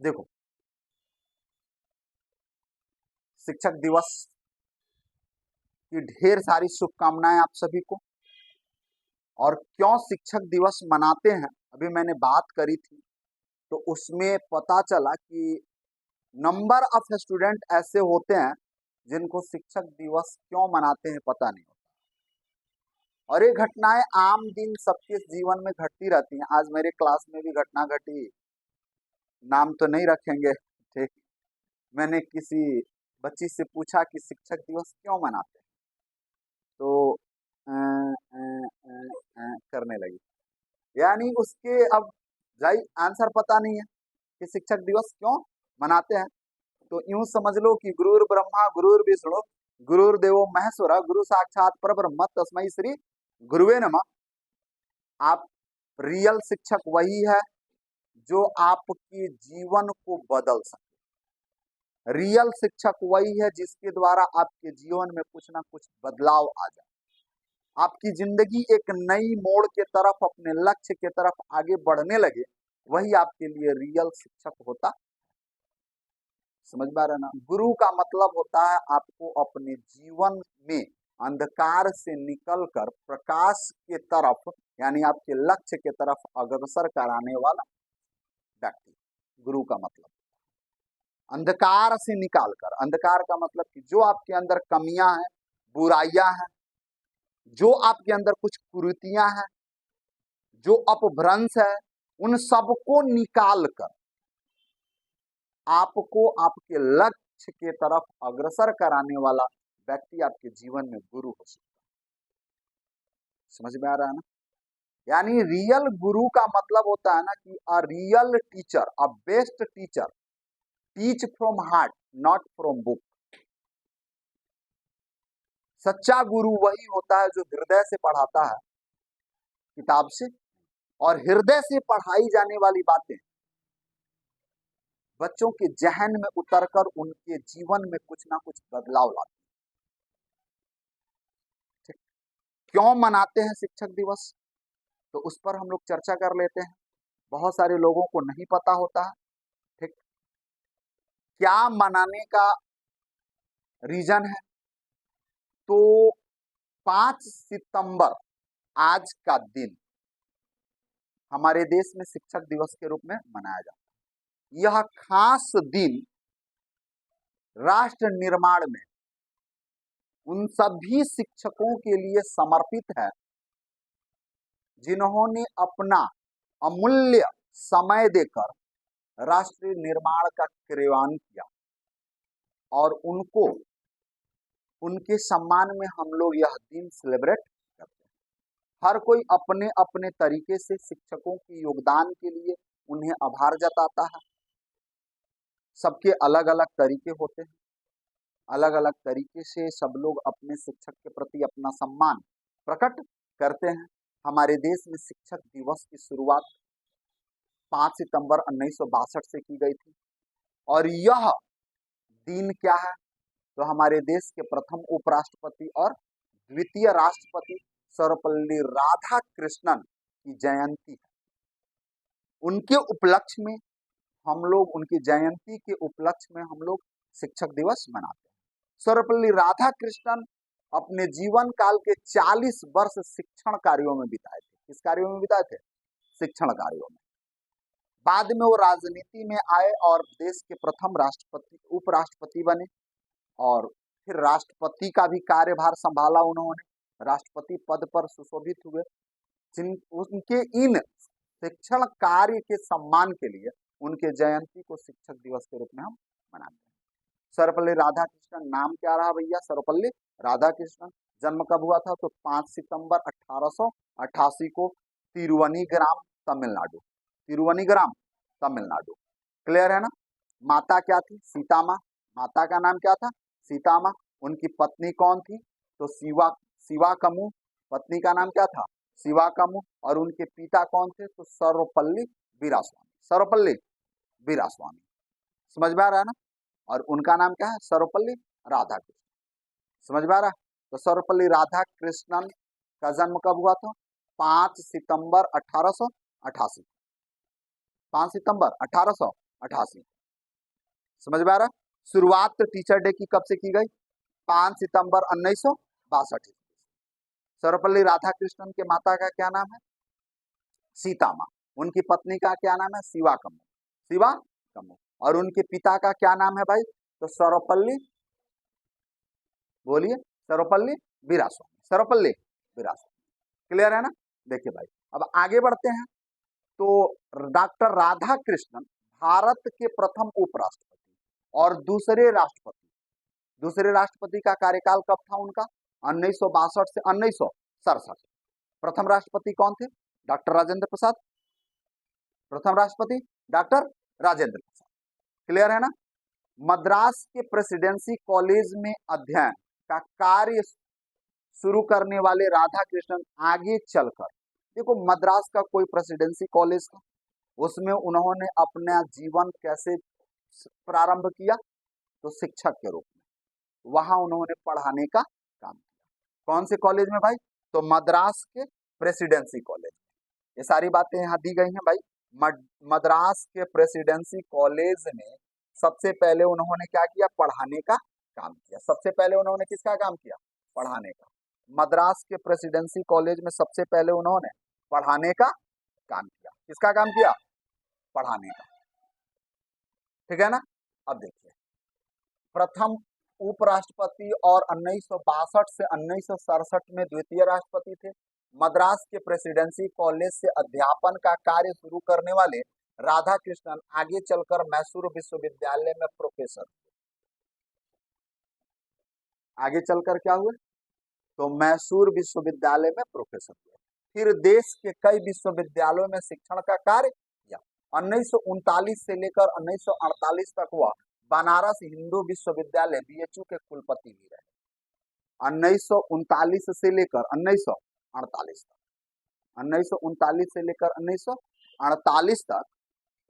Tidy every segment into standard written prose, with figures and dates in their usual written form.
देखो, शिक्षक दिवस की ढेर सारी शुभकामनाएं आप सभी को। और क्यों शिक्षक दिवस मनाते हैं अभी मैंने बात करी थी, तो उसमें पता चला कि नंबर ऑफ स्टूडेंट ऐसे होते हैं जिनको शिक्षक दिवस क्यों मनाते हैं पता नहीं होता। और ये घटनाएं आम दिन सबके जीवन में घटती रहती हैं। आज मेरे क्लास में भी घटना घटी, नाम तो नहीं रखेंगे, ठीक। मैंने किसी बच्ची से पूछा कि शिक्षक दिवस क्यों मनाते हैं, तो करने लगी। यानी उसके अब जाई आंसर पता नहीं है कि शिक्षक दिवस क्यों मनाते हैं। तो यूं समझ लो कि गुरुर ब्रह्मा गुरुर विष्णु गुरुर्देवो महेश्वरा गुरु साक्षात परब्रह्म तस्मै श्री गुरुवे नमः। आप रियल शिक्षक वही है जो आपके जीवन को बदल सके। रियल शिक्षक वही है जिसके द्वारा आपके जीवन में कुछ ना कुछ बदलाव आ जाए, आपकी जिंदगी एक नई मोड़ के तरफ, अपने लक्ष्य के तरफ आगे बढ़ने लगे। वही आपके लिए रियल शिक्षक होता। समझ में आ रहा है ना। गुरु का मतलब होता है आपको अपने जीवन में अंधकार से निकलकर प्रकाश के तरफ, यानी आपके लक्ष्य के तरफ अग्रसर कराने वाला व्यक्ति। गुरु का मतलब अंधकार से निकालकर, अंधकार का मतलब कि जो आपके अंदर कमियां हैं, बुराइयां हैं, जो आपके अंदर कुछ कुरीतियां हैं, जो अपभ्रंश है, उन सबको निकाल कर आपको आपके लक्ष्य के तरफ अग्रसर कराने वाला व्यक्ति आपके जीवन में गुरु हो सकता है। समझ में आ रहा है ना। यानी रियल गुरु का मतलब होता है ना कि a real teacher, a best teacher teach from heart not from book. सच्चा गुरु वही होता है जो हृदय से पढ़ाता है, किताब से। और हृदय से पढ़ाई जाने वाली बातें बच्चों के जहन में उतरकर उनके जीवन में कुछ ना कुछ बदलाव लाती है। क्यों मनाते हैं शिक्षक दिवस, तो उस पर हम लोग चर्चा कर लेते हैं। बहुत सारे लोगों को नहीं पता होता है, ठीक, क्या मनाने का रीजन है। तो 5 सितंबर आज का दिन हमारे देश में शिक्षक दिवस के रूप में मनाया जाता है। यह खास दिन राष्ट्र निर्माण में उन सभी शिक्षकों के लिए समर्पित है जिन्होंने अपना अमूल्य समय देकर राष्ट्र निर्माण का क्रियान्वयन किया। और उनको, उनके सम्मान में हम लोग यह दिन सेलिब्रेट करते हैं। हर कोई अपने अपने तरीके से शिक्षकों के योगदान के लिए उन्हें आभार जताता है। सबके अलग अलग तरीके होते हैं, अलग अलग तरीके से सब लोग अपने शिक्षक के प्रति अपना सम्मान प्रकट करते हैं। हमारे देश में शिक्षक दिवस की शुरुआत 5 सितंबर 1962 से की गई थी। और यह दिन क्या है, तो हमारे देश के प्रथम उपराष्ट्रपति और द्वितीय राष्ट्रपति सर्वपल्ली राधाकृष्णन की जयंती है। उनके उपलक्ष्य में हम लोग, उनकी जयंती के उपलक्ष्य में हम लोग शिक्षक दिवस मनाते हैं। सर्वपल्ली राधाकृष्णन अपने जीवन काल के 40 वर्ष शिक्षण कार्यों में बिताए थे। किस कार्यों में बिताए थे? शिक्षण कार्यों में। बाद में वो राजनीति में आए और देश के प्रथम राष्ट्रपति, उपराष्ट्रपति बने। और फिर राष्ट्रपति का भी कार्यभार संभाला उन्होंने, राष्ट्रपति पद पर सुशोभित हुए। उनके इन शिक्षण कार्य के सम्मान के लिए उनके जयंती को शिक्षक दिवस के रूप में हम मनाते हैं। सर्वपल्ली राधाकृष्णन नाम क्या रहा भैया? सर्वपल्ली राधाकृष्णन। जन्म कब हुआ था? तो 5 सितंबर 1888 को तिरुवनीग्राम, तमिलनाडु। तिरुवनीग्राम, तमिलनाडु। क्लियर है ना। माता क्या थी? सीता माँ। माता का नाम क्या था? सीता माँ। उनकी पत्नी कौन थी? तो शिवाकमु। पत्नी का नाम क्या था? शिवाकमु। और उनके पिता कौन थे? तो सर्वपल्ली वीरास्वामी। सर्वपल्ली वीरास्वामी। समझ में आ रहा है ना। और उनका नाम क्या है? सर्वपल्ली राधाकृष्णन। समझ में आ रहा है। तो सर्वपल्ली राधाकृष्णन का जन्म कब हुआ था? 5 सितंबर 1888। 5 सितंबर 1888 88। समझ में आ रहा? शुरुआत तो टीचर डे की कब से की गई? 5 सितंबर 1962। सर्वपल्ली राधाकृष्णन के माता का क्या नाम है? सीता माँ। उनकी पत्नी का क्या नाम है? शिवा कम्मू। शिवा कम्मू। और उनके पिता का क्या नाम है भाई? तो सर्वपल्ली, बोलिए, सर्वपल्ली वीरास्वामी। सर्वपल्ली वीरास्वामी। क्लियर है ना? देखिए भाई, अब आगे बढ़ते हैं। तो डॉक्टर राधाकृष्णन भारत के प्रथम उपराष्ट्रपति और दूसरे राष्ट्रपति का कार्यकाल कब था उनका? 1962 से 1967। प्रथम राष्ट्रपति कौन थे? डॉक्टर राजेंद्र प्रसाद। प्रथम राष्ट्रपति डॉक्टर राजेंद्र प्रसाद। क्लियर है ना? मद्रास के प्रेसिडेंसी कॉलेज में अध्ययन का कार्य शुरू करने वाले राधाकृष्णन आगे चलकर, देखो मद्रास का कोई प्रेसिडेंसी कॉलेज था, उसमें उन्होंने अपना जीवन कैसे प्रारंभ किया? तो शिक्षक के रूप में वहां उन्होंने पढ़ाने का काम किया। कौन से कॉलेज में भाई? तो मद्रास के प्रेसिडेंसी कॉलेज। ये सारी बातें यहाँ दी गई हैं भाई। मद्रास के प्रेसिडेंसी कॉलेज में सबसे पहले उन्होंने क्या किया? पढ़ाने का काम किया। सबसे पहले उन्होंने किसका काम किया? पढ़ाने का। मद्रास के प्रेसिडेंसी कॉलेज में सबसे पहले उन्होंने पढ़ाने का काम किया। किसका काम किया? पढ़ाने का। ठीक है ना? अब देखिए, प्रथम उपराष्ट्रपति और 1962 से 1967 में द्वितीय राष्ट्रपति थे। मद्रास के प्रेसिडेंसी कॉलेज से अध्यापन का कार्य शुरू करने वाले राधाकृष्णन आगे चलकर मैसूर विश्वविद्यालय में प्रोफेसर। आगे चलकर क्या हुए? तो मैसूर विश्वविद्यालय में प्रोफेसर हुए। फिर देश के कई विश्वविद्यालयों में शिक्षण का कार्य किया। 1939 से लेकर 1948 तक वह बनारस हिंदू विश्वविद्यालय बीएचयू के कुलपति भी रहे। 1939 से लेकर 1948 तक, 1939 से लेकर 1948 तक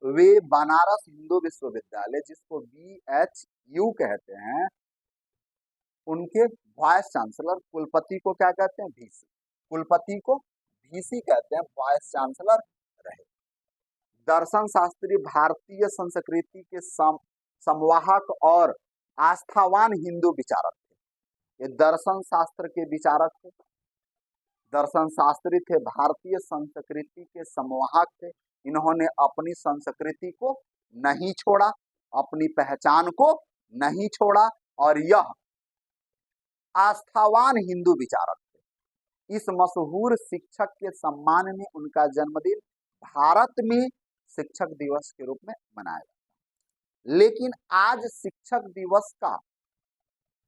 वे बनारस हिंदू विश्वविद्यालय, जिसको बीएचयू कहते हैं, उनके वाइस चांसलर, कुलपति को क्या कहते हैं? वीसी। कुलपति को वीसी कहते हैं, वाइस चांसलर रहे। दर्शन शास्त्री भारतीय संस्कृति के संवाहक और आस्थावान हिंदू विचारक थे। ये दर्शन शास्त्र के विचारक थे, दर्शन शास्त्री थे, भारतीय संस्कृति के संवाहक थे। इन्होंने अपनी संस्कृति को नहीं छोड़ा, अपनी पहचान को नहीं छोड़ा, और यह आस्थावान हिंदू विचारक थे। इस मशहूर शिक्षक के सम्मान में उनका जन्मदिन भारत में शिक्षक दिवस के रूप में मनाया जाता है। लेकिन आज शिक्षक दिवस का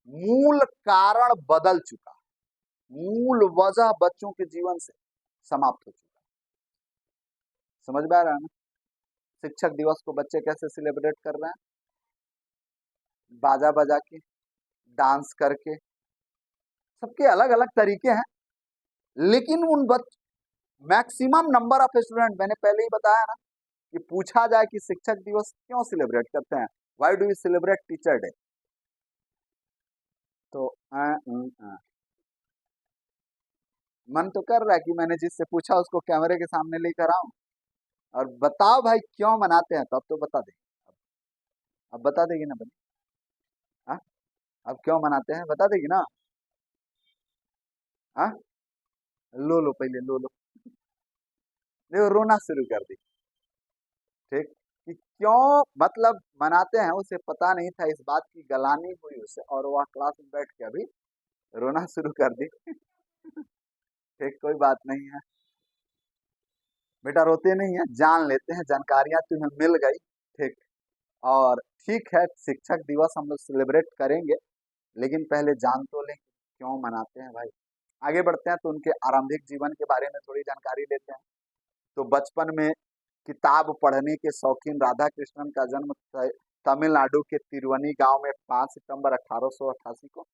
मूल कारण बदल चुका है, मूल वजह बच्चों के जीवन से समाप्त हो चुका है। समझ में आ रहा है ना? शिक्षक दिवस को बच्चे कैसे सेलिब्रेट कर रहे हैं? बाजा बजा के, डांस करके, सबके अलग अलग तरीके हैं। लेकिन उन मैक्सिमम नंबर ऑफ स्टूडेंट, मैंने पहले ही बताया ना कि पूछा जाए कि शिक्षक दिवस क्यों सेलिब्रेट करते हैं, why do we celebrate teacher day, तो मन तो कर रहा है कि मैंने जिससे पूछा उसको कैमरे के सामने लेकर आऊं और बताओ भाई क्यों मनाते हैं, तो अब तो बता दे, अब बता देगी ना बनी? हाँ, अब क्यों मनाते हैं बता देगी ना? हाँ, लो लो पहले लो लो, देखो रोना शुरू कर दी। ठीक, कि क्यों मतलब मनाते हैं, उसे पता नहीं था इस बात की, गलानी हुई उसे, और वह क्लास में बैठ के अभी रोना शुरू कर दी। ठीक, कोई बात नहीं है बेटा, रोते नहीं है, जान लेते हैं, जानकारियां तुम्हें मिल गई। ठीक, और ठीक है, शिक्षक दिवस हम लोग सेलिब्रेट करेंगे, लेकिन पहले जान तो लें क्यों मनाते हैं भाई। आगे बढ़ते हैं तो उनके आरंभिक जीवन के बारे में थोड़ी जानकारी लेते हैं। तो बचपन में किताब पढ़ने के शौकीन राधाकृष्णन का जन्म तमिलनाडु के तिरुवनी गांव में 5 सितंबर 1888 को।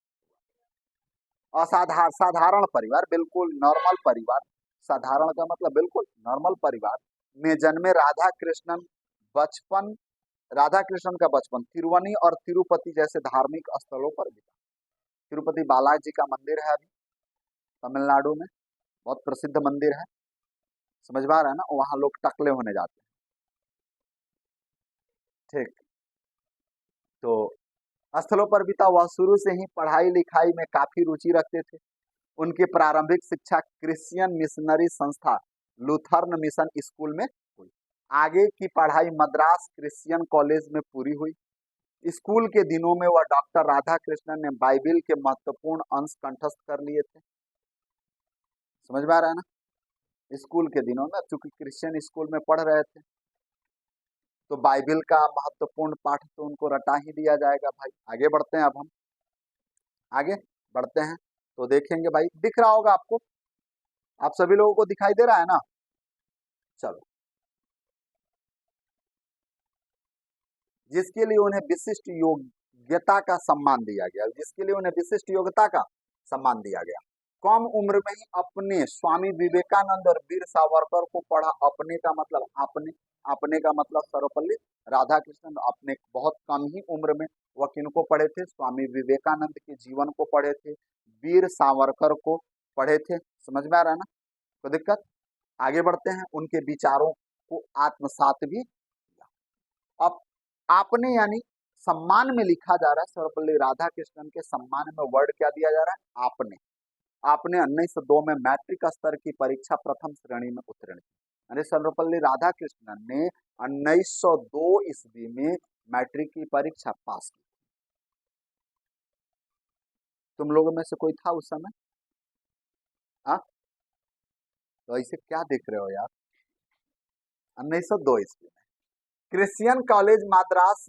साधारण परिवार, बिल्कुल नॉर्मल परिवार, साधारण का मतलब बिल्कुल नॉर्मल परिवार में जन्मे राधाकृष्णन का बचपन तिरुवनी और तिरुपति जैसे धार्मिक स्थलों पर बीता। तिरुपति बालाजी का मंदिर है अभी तमिलनाडु में, बहुत प्रसिद्ध मंदिर है, समझ में आ रहा है ना? वहां लोग टकले होने जाते हैं। ठीक। तो स्थलों पर बीता, वह शुरू से ही पढ़ाई लिखाई में काफी रुचि रखते थे। उनकी प्रारंभिक शिक्षा क्रिश्चियन मिशनरी संस्था लूथर्न मिशन स्कूल में हुई। आगे की पढ़ाई मद्रास क्रिश्चियन कॉलेज में पूरी हुई। स्कूल के दिनों में वह डॉक्टर राधा कृष्णन ने बाइबिल के महत्वपूर्ण अंश कंठस्थ कर लिए थे। समझ में आ रहा है ना? स्कूल के दिनों में, चूंकि क्रिश्चियन स्कूल में पढ़ रहे थे, तो बाइबिल का महत्वपूर्ण पाठ तो उनको रटा ही दिया जाएगा भाई। आगे बढ़ते हैं, अब हम आगे बढ़ते हैं तो देखेंगे भाई, दिख रहा होगा आपको, आप सभी लोगों को दिखाई दे रहा है ना? चलो, जिसके लिए उन्हें विशिष्ट योग्यता का सम्मान दिया गया, जिसके लिए उन्हें विशिष्ट योग्यता का सम्मान दिया गया। कम उम्र में ही अपने स्वामी विवेकानंद और वीर सावरकर को पढ़ा। अपने का मतलब अपने का मतलब सर्वपल्ली राधाकृष्णन अपने बहुत कम ही उम्र में वह किनको पढ़े थे? स्वामी विवेकानंद के जीवन को पढ़े थे, वीर सावरकर को पढ़े थे। समझ में आ रहा है ना? कोई दिक्कत? आगे बढ़ते हैं, उनके विचारों को आत्मसात भी किया। अब आपने यानी सम्मान में लिखा जा रहा है, सर्वपल्ली राधाकृष्णन के सम्मान में वर्ड क्या दिया जा रहा है? आपने 1902 में मैट्रिक स्तर की परीक्षा प्रथम श्रेणी में उत्तीर्ण की। यानी सर्वपल्ली राधाकृष्णन ने 1902 ईस्वी में मैट्रिक की परीक्षा पास की। तुम लोगों में से कोई था उस समय? हाँ, तो ऐसे क्या देख रहे हो यार? 1902 ईस्वी में क्रिश्चियन कॉलेज मद्रास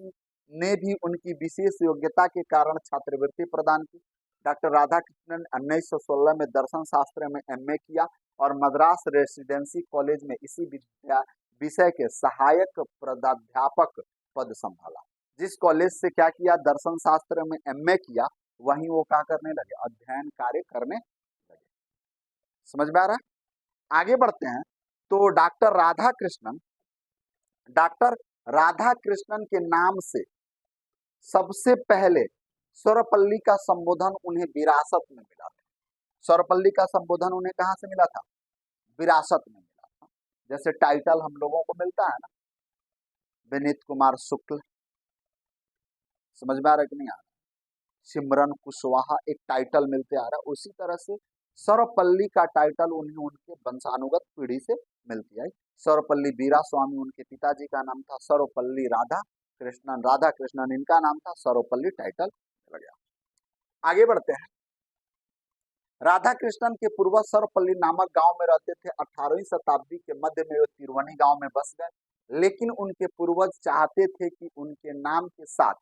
ने भी उनकी विशेष योग्यता के कारण छात्रवृत्ति प्रदान की। डॉक्टर राधाकृष्णन 1916 में दर्शन शास्त्र में एमए किया और मद्रास रेसिडेंसी कॉलेज में इसी विषय के सहायक प्राध्यापक पद संभाला। जिस कॉलेज से क्या किया? दर्शन शास्त्र में एमए किया, वहीं वो क्या करने लगे? अध्ययन कार्य करने लगे। समझ में आ रहा है? आगे बढ़ते हैं तो डॉक्टर राधा कृष्णन के नाम से सबसे पहले सर्वपल्ली का संबोधन उन्हें विरासत में मिला था। सर्वपल्ली का संबोधन उन्हें कहां से मिला था? विरासत में मिला था। जैसे टाइटल हम लोगों को मिलता है ना, विनीत कुमार शुक्ल, समझ में आ रहा है कि नहीं आ रहा? सिमरन कुशवाहा, एक टाइटल मिलते आ रहा है। उसी तरह से सर्वपल्ली का टाइटल उन्हें उनके वंशानुगत पीढ़ी से मिलती आई। सर्वपल्ली वीरा स्वामी उनके पिताजी का नाम था, सर्वपल्ली राधा कृष्णन इनका नाम था, सर्वपल्ली टाइटल मिल गया। आगे बढ़ते हैं। राधा कृष्णन के पूर्वज सर्वपल्ली नामक गांव में रहते थे। 18वीं शताब्दी के मध्य में वे तिरुवनी गांव में बस गए, लेकिन उनके पूर्वज चाहते थे कि उनके नाम के साथ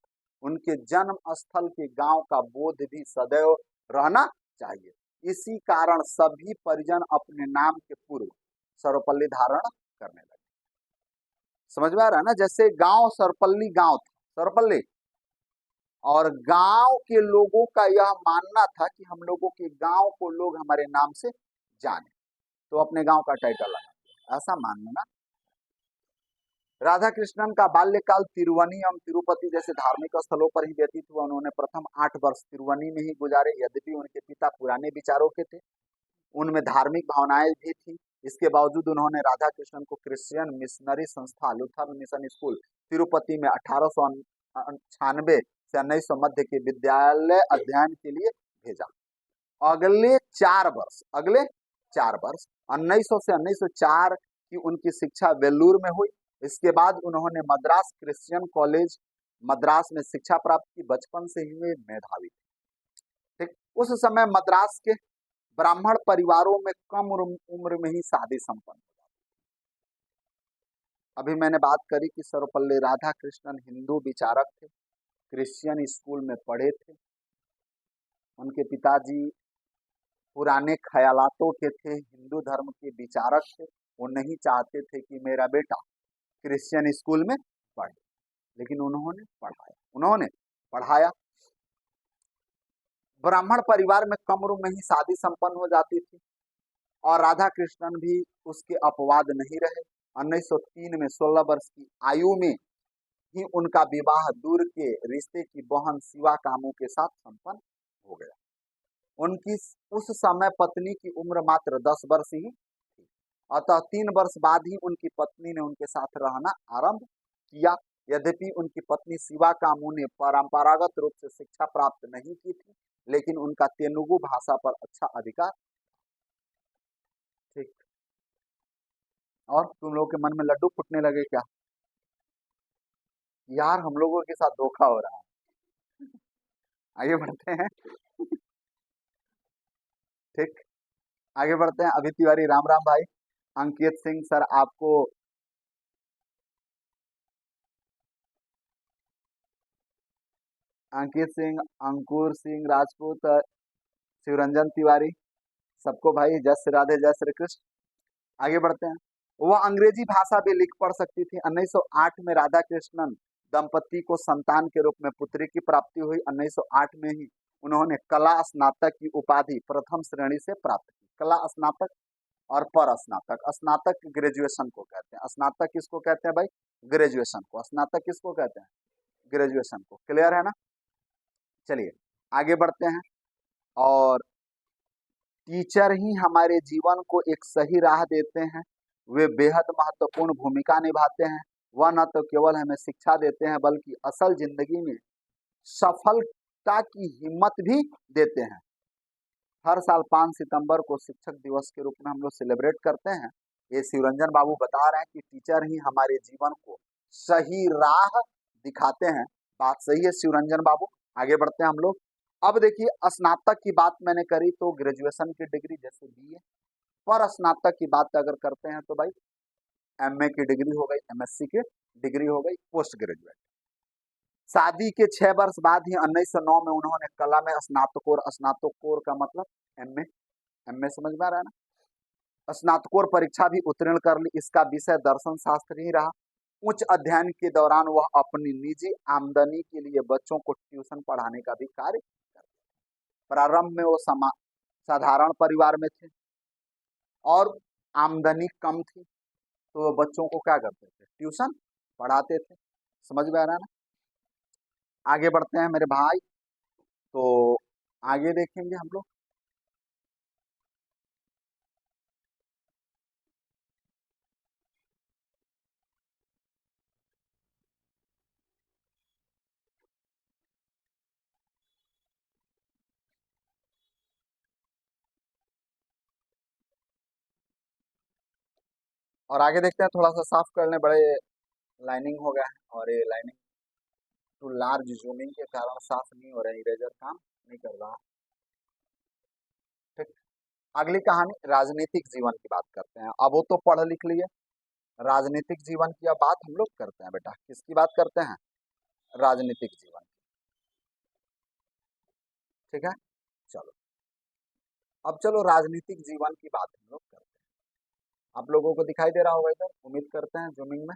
उनके जन्म स्थल के गांव का बोध भी सदैव रहना चाहिए। इसी कारण सभी परिजन अपने नाम के पूर्व सर्वपल्ली धारण करने लगे। समझ में आ रहा है ना? जैसे गांव सर्वपल्ली गांव था, सर्वपल्ली, और गांव के लोगों का यह मानना था कि हम लोगों के गांव को लोग हमारे नाम से जाने, तो अपने गांव का टाइटल लगा, ऐसा मानना। राधा कृष्णन का बाल्यकाल तिरुवनी एवं तिरुपति जैसे धार्मिक स्थलों पर ही व्यतीत हुआ। उन्होंने प्रथम 8 वर्ष तिरुवनी में ही गुजारे। यद्यपि उनके पिता पुराने विचारों के थे, उनमें धार्मिक भावनाएं भी थी, इसके बावजूद उन्होंने राधा कृष्णन को क्रिश्चियन मिशनरी संस्था लूथरन मिशन स्कूल तिरुपति में 1896 से 1900 मध्य के विद्यालय अध्ययन के लिए भेजा। अगले 4 वर्ष 1900 से 1904 की उनकी शिक्षा वेल्लूर में हुई। इसके बाद उन्होंने मद्रास क्रिश्चियन कॉलेज मद्रास में शिक्षा प्राप्त की। बचपन से ही वे मेधावी थे। ठीक, उस समय मद्रास के ब्राह्मण परिवारों में कम उम्र में ही शादी संपन्न हो जाती। अभी मैंने बात करी कि सर्वपल्ली राधाकृष्णन हिंदू विचारक थे, क्रिश्चियन स्कूल में पढ़े थे। उनके पिताजी पुराने ख्यालातों के थे, हिंदू धर्म के विचारक थे। वो नहीं चाहते थे कि मेरा बेटा क्रिश्चियन स्कूल में पढ़े, लेकिन उन्होंने पढ़ाया। ब्राह्मण परिवार में कम उम्र में ही शादी संपन्न हो जाती थी और राधा कृष्णन भी उसके अपवाद नहीं रहे। 1903 में 16 वर्ष की आयु में ही उनका विवाह दूर के रिश्ते की बहन शिवा कामू के साथ संपन्न हो गया। उनकी उस समय पत्नी की उम्र मात्र 10 वर्ष ही थी, अतः 3 वर्ष बाद ही उनकी पत्नी ने उनके साथ रहना आरंभ किया। यद्यपि उनकी पत्नी शिवा कामू ने परंपरागत रूप से शिक्षा प्राप्त नहीं की थी, लेकिन उनका तेलुगु भाषा पर अच्छा अधिकार। ठीक। और तुम लोगों के मन में लड्डू फूटने लगे क्या? यार हम लोगों के साथ धोखा हो रहा है। आगे बढ़ते हैं। ठीक, आगे बढ़ते हैं। अभी तिवारी, राम राम भाई। अंकित सिंह सर, आपको अंकित सिंह, अंकुर सिंह राजपूत, शिवरंजन तिवारी, सबको भाई जय श्री राधे, जय श्री कृष्ण। आगे बढ़ते हैं। वह अंग्रेजी भाषा भी लिख पढ़ सकती थी। 1908 में राधा कृष्णन दंपति को संतान के रूप में पुत्री की प्राप्ति हुई। 1908 में ही उन्होंने कला स्नातक की उपाधि प्रथम श्रेणी से प्राप्त की। कला स्नातक और पर स्नातक। स्नातक ग्रेजुएशन को कहते हैं। स्नातक किसको कहते हैं भाई? ग्रेजुएशन को। स्नातक किसको कहते हैं? ग्रेजुएशन को। क्लियर है ना? चलिए आगे बढ़ते हैं। और टीचर ही हमारे जीवन को एक सही राह देते हैं। वे बेहद महत्वपूर्ण भूमिका निभाते हैं। वह न तो केवल हमें शिक्षा देते हैं, बल्कि असल जिंदगी में सफलता की हिम्मत भी देते हैं। हर साल 5 सितंबर को शिक्षक दिवस के रूप में हम लोग सेलिब्रेट करते हैं। ये शिवरंजन बाबू बता रहे हैं कि टीचर ही हमारे जीवन को सही राह दिखाते हैं। बात सही है शिवरंजन बाबू। आगे बढ़ते हैं हम लोग। अब देखिए, स्नातक की बात मैंने करी तो ग्रेजुएशन की डिग्री जैसे बीए, पर स्नातक की बात अगर करते हैं तो भाई एमए की डिग्री हो गई, एमएससी की डिग्री हो गई, पोस्ट ग्रेजुएट। शादी के 6 वर्ष बाद ही 1909 में उन्होंने कला में स्नातकोर, स्नातकोर का मतलब एमए, एमए समझ में आ रहा है ना, स्नातकोर परीक्षा भी उत्तीर्ण कर ली। इसका विषय दर्शन शास्त्र ही रहा। उच्च अध्ययन के दौरान वह अपनी निजी आमदनी के लिए बच्चों को ट्यूशन पढ़ाने का भी कार्य करते। प्रारंभ में वो साधारण परिवार में थे और आमदनी कम थी, तो वो बच्चों को क्या करते थे? ट्यूशन पढ़ाते थे। समझ में आ रहा है ना? आगे बढ़ते हैं मेरे भाई। तो आगे देखेंगे हम लोग। और आगे देखते हैं, थोड़ा सा साफ करने बड़े लाइनिंग हो गया है, और ये लाइनिंग टू लार्ज जूमिंग के कारण साफ नहीं हो रहा है, इरेजर काम नहीं कर रहा। ठीक, अगली कहानी राजनीतिक जीवन की बात करते हैं। अब वो तो पढ़ लिख लिए, राजनीतिक जीवन की अब बात हम लोग करते हैं। बेटा किसकी बात करते हैं? राजनीतिक जीवन। ठीक है, चलो अब चलो राजनीतिक जीवन की बात हम लोग करते हैं। आप लोगों को दिखाई दे रहा होगा इधर, उम्मीद करते हैं जूमिंग में।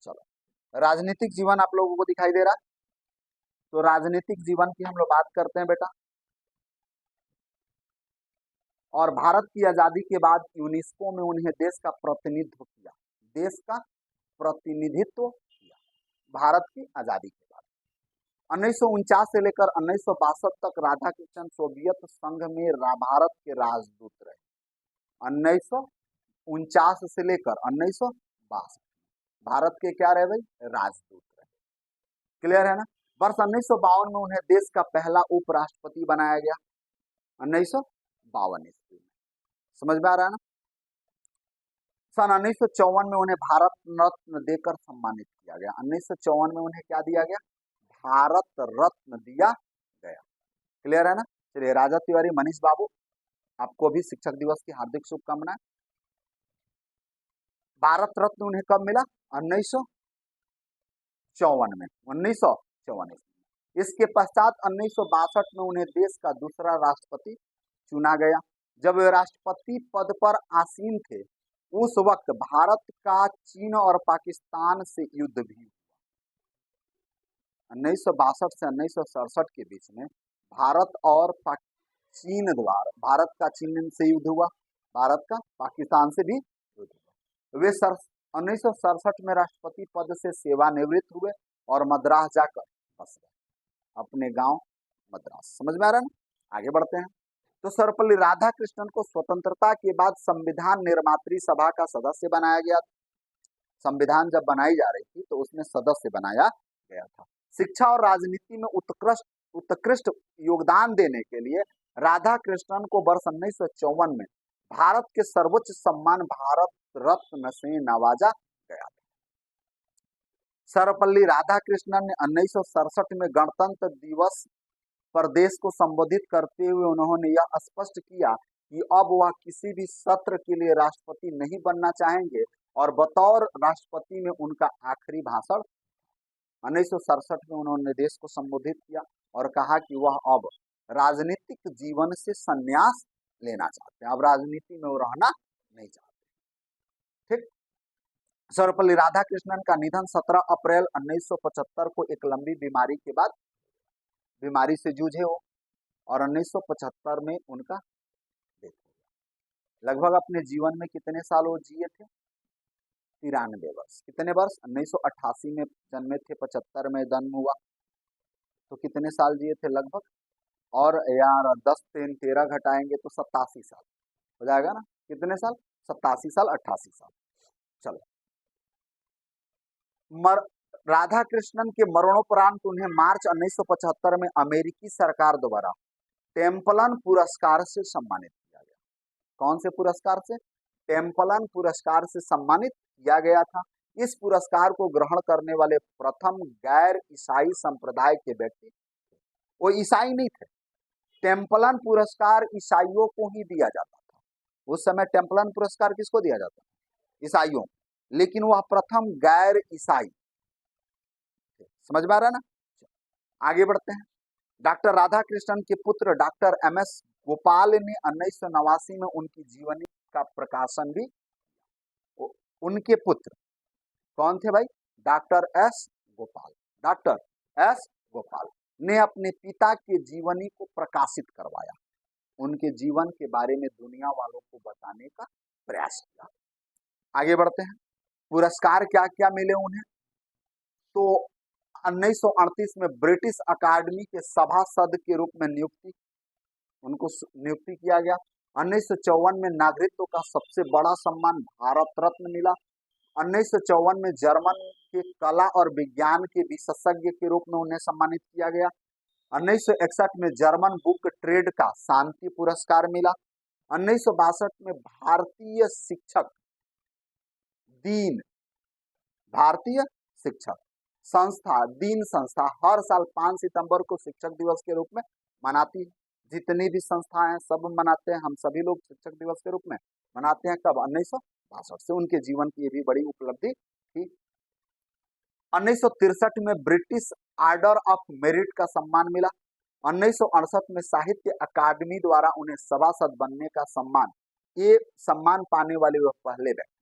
चलो राजनीतिक जीवन आप लोगों को दिखाई दे रहा है। तो राजनीतिक जीवन की हम लोग बात करते हैं बेटा। और भारत की आजादी के बाद यूनेस्को में उन्हें देश का प्रतिनिधित्व किया। देश का प्रतिनिधित्व किया भारत की आजादी के बाद। 1949 से लेकर 1962 तक राधाकृष्णन सोवियत संघ में भारत के राजदूत रहे। 1949 से लेकर 1962 भारत के क्या रहे भाई? राजदूत रहे। क्लियर है ना? वर्ष 1952 में उन्हें देश का पहला उपराष्ट्रपति बनाया गया। 1952 ईस्वी में। समझ में आ रहा है ना? सन 1954 में उन्हें भारत रत्न देकर सम्मानित किया गया। 1954 में उन्हें क्या दिया गया? भारत रत्न दिया गया। क्लियर है ना? चलिए राजा तिवारी, मनीष बाबू, आपको भी शिक्षक दिवस की हार्दिक शुभकामनाएं। भारत रत्न उन्हें कब मिला? 1954 में, 1954 ईस्वी। इसके पश्चात 1962 में उन्हें देश का दूसरा राष्ट्रपति चुना गया। जब वे राष्ट्रपति पद पर आसीन थे, उस वक्त भारत का चीन और पाकिस्तान से युद्ध भी हुआ। 1962 से 1967 के बीच में भारत और चीन द्वारा, भारत का चीन से युद्ध हुआ, भारत का पाकिस्तान से भी युद्ध हुआ। वे 1967 में राष्ट्रपति पद से सेवानिवृत्त हुए और मद्रास जाकर बस गए, अपने गांव मद्रास। समझ में आ रहा है ना? आगे बढ़ते हैं। तो सर्वपल्ली राधाकृष्णन को स्वतंत्रता के बाद संविधान निर्मात्री सभा का सदस्य बनाया गया। संविधान जब बनाई जा रही थी तो उसमें सदस्य बनाया गया था। शिक्षा और राजनीति में उत्कृष्ट योगदान देने के लिए राधाकृष्णन को वर्ष 1954 में भारत के सर्वोच्च सम्मान भारत रत्न से नवाजा गया था। सर्वपल्ली राधाकृष्णन ने 1967 में गणतंत्र दिवस पर देश को संबोधित करते हुए उन्होंने यह स्पष्ट किया कि अब वह किसी भी सत्र के लिए राष्ट्रपति नहीं बनना चाहेंगे और बतौर राष्ट्रपति में उनका आखिरी भाषण 1967 में उन्होंने देश को संबोधित किया और कहा कि वह अब राजनीतिक जीवन से संन्यास लेना चाहते हैं, अब राजनीति में वो रहना नहीं चाहते। ठीक। सर्वपल्ली राधाकृष्णन का निधन 17 अप्रैल 1975 को एक लंबी बीमारी के बाद बीमारी से जूझे हो और 1975 में उनका डेथ हो गया। लगभग अपने जीवन में कितने साल वो जिए थे? 93 वर्ष। कितने वर्ष? 1988 में जन्मे थे, 75 में जन्म हुआ, तो कितने साल जिए थे लगभग? और यार 10 3 13 घटाएंगे तो 87 साल हो जाएगा ना। कितने साल? 87 साल, 88 साल। चलो, राधाकृष्णन के मरणोपरांत उन्हें मार्च 1975 में अमेरिकी सरकार द्वारा टेम्पलन पुरस्कार से सम्मानित किया गया। कौन से पुरस्कार से? टेम्पलन पुरस्कार से सम्मानित किया गया था। इस पुरस्कार को ग्रहण करने वाले प्रथम गैर ईसाई संप्रदाय के व्यक्ति, वो ईसाई नहीं थे। टेम्पलन पुरस्कार ईसाइयों को ही दिया जाता था उस समय। टेम्पलन पुरस्कार किसको दिया जाता? ईसाइयों। लेकिन वह प्रथम गैर ईसाई। समझ में आ रहा है ना? आगे बढ़ते हैं। डॉक्टर राधाकृष्णन के पुत्र डॉक्टर MS गोपाल ने 1989 में उनकी जीवनी का प्रकाशन भी। उनके पुत्र कौन थे भाई? Doctor S Gopal. Doctor S Gopal ने अपने पिता के जीवनी को प्रकाशित करवाया, उनके जीवन के बारे में दुनिया वालों को बताने का प्रयास किया। आगे बढ़ते हैं। पुरस्कार क्या क्या मिले उन्हें? तो 1938 में ब्रिटिश अकादमी के सभासद के रूप में उनको नियुक्ति किया गया। 1954 में नागरिकत्व का सबसे बड़ा सम्मान भारत रत्न मिला। 1954 में जर्मन के कला और विज्ञान के विशेषज्ञ के रूप में उन्हें सम्मानित किया गया। 1961 में जर्मन बुक ट्रेड का शांति पुरस्कार मिला। 1962 में भारतीय शिक्षक दीन संस्था हर साल 5 सितंबर को शिक्षक दिवस के रूप में मनाती है। जितनी भी संस्थाएं हैं सब मनाते हैं, हम सभी लोग शिक्षक दिवस के रूप में मनाते हैं। कब? 1962 से। उनके जीवन की ये भी बड़ी उपलब्धि थी। 1963 में ब्रिटिश ऑर्डर ऑफ मेरिट का सम्मान मिला। 1968 में साहित्य अकादमी द्वारा उन्हें सभासद बनने का सम्मान, ये सम्मान पाने वाले वह पहले व्यक्ति,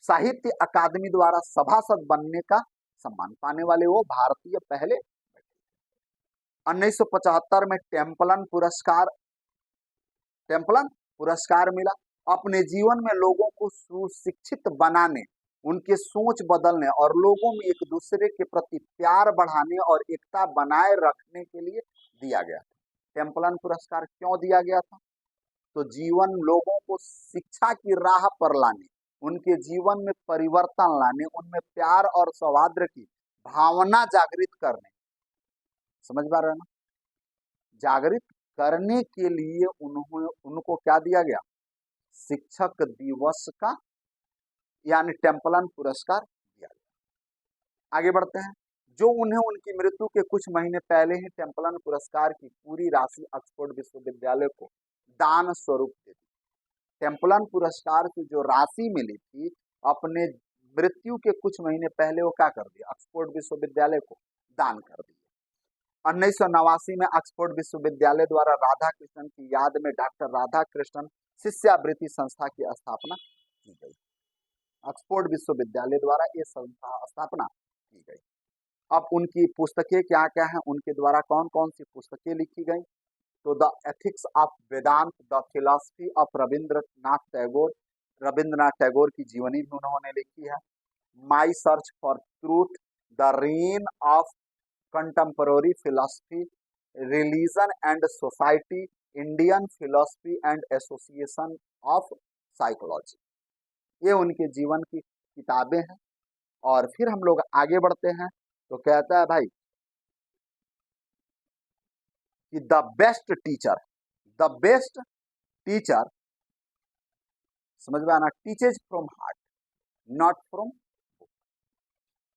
साहित्य अकादमी द्वारा सभासद बनने का सम्मान पाने वाले वो भारतीय पहले। 1975 में टेम्पलन पुरस्कार मिला। अपने जीवन में लोगों को सुशिक्षित बनाने, उनके सोच बदलने और लोगों में एक दूसरे के प्रति प्यार बढ़ाने और एकता बनाए रखने के लिए दिया गया था। टेम्पलन पुरस्कार क्यों दिया गया था? तो जीवन लोगों को शिक्षा की राह पर लाने, उनके जीवन में परिवर्तन लाने, उनमें प्यार और सौहार्द की भावना जागृत करने, समझ पा रहे हैं ना? जागृत करने के लिए उनको क्या दिया गया? शिक्षक दिवस का यानी टेम्पलन पुरस्कार दिया गया। आगे बढ़ते हैं। जो उन्हें उनकी मृत्यु के कुछ महीने पहले ही टेम्पलन पुरस्कार की पूरी राशि ऑक्सफोर्ड विश्वविद्यालय को दान स्वरूप दे दी। टेम्पलन पुरस्कार की जो राशि मिली थी, अपने मृत्यु के कुछ महीने पहले वो क्या कर दिया? ऑक्सफोर्ड विश्वविद्यालय को दान कर दिया। 1989 में ऑक्सफोर्ड विश्वविद्यालय द्वारा राधाकृष्णन की याद में डॉक्टर राधाकृष्णन शिष्यवृत्ति संस्था की स्थापना की गई। ऑक्सफोर्ड विश्वविद्यालय द्वारा ये संस्था स्थापना की गई। अब उनकी पुस्तकें क्या क्या हैं, उनके द्वारा कौन कौन सी पुस्तकें लिखी गई? तो the ethics of Vedanta, the philosophy of Rabindranath Tagore की जीवनी भी उन्होंने लिखी है। My search for truth, the reign of contemporary philosophy, religion and society, Indian philosophy and association of psychology. ये उनके जीवन की किताबें हैं। और फिर हम लोग आगे बढ़ते हैं तो कहता है भाई कि द बेस्ट टीचर, समझ में आना, teaches from heart not from,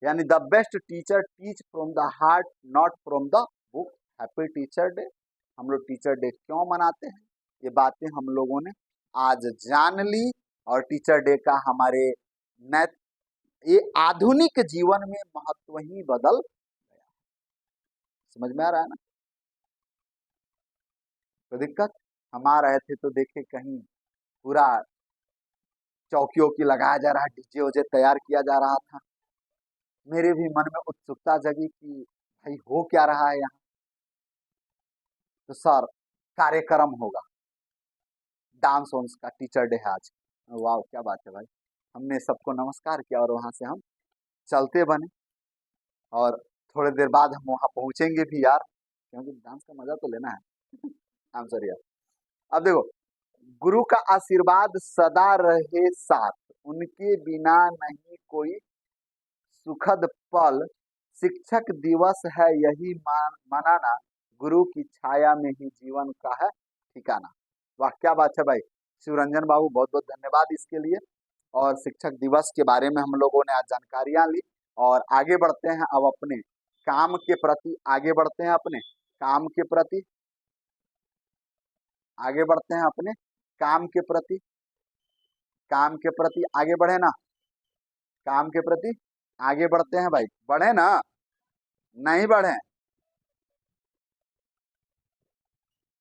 यानी the best teacher teach from the heart not from the book. Happy teacher day. हम लोग टीचर डे क्यों मनाते हैं, ये बातें हम लोगों ने आज जान ली। और टीचर डे का हमारे ये आधुनिक जीवन में महत्व ही बदल गया। समझ में आ रहा है ना? तो दिक्कत, हम आ रहे थे तो देखे कहीं पूरा चौकियों की लगाया जा रहा है, डीजे उजे तैयार किया जा रहा था। मेरे भी मन में उत्सुकता जगी कि भाई हो क्या रहा है यहाँ। तो सर कार्यक्रम होगा, डांस वांस का, टीचर डे है आज। वाह क्या बात है भाई। हमने सबको नमस्कार किया और वहां से हम चलते बने। और थोड़ी देर बाद हम वहां पहुंचेंगे भी यार, क्योंकि डांस का मजा तो लेना है। आई एम सॉरी यार। अब देखो, गुरु का आशीर्वाद सदा रहे साथ, उनके बिना नहीं कोई सुखद पल, शिक्षक दिवस है यही मनाना, गुरु की छाया में ही जीवन का है ठिकाना। वाह क्या बात है भाई। शिवरंजन बाबू बहुत बहुत धन्यवाद इसके लिए। और शिक्षक दिवस के बारे में हम लोगों ने आज जानकारियां ली। और आगे बढ़ते हैं अब अपने काम के प्रति, आगे बढ़ते हैं अपने काम के प्रति, आगे बढ़ते हैं अपने काम के प्रति, काम के प्रति आगे बढ़े ना, काम के प्रति आगे बढ़ते हैं भाई, बढ़े ना, नहीं बढ़े,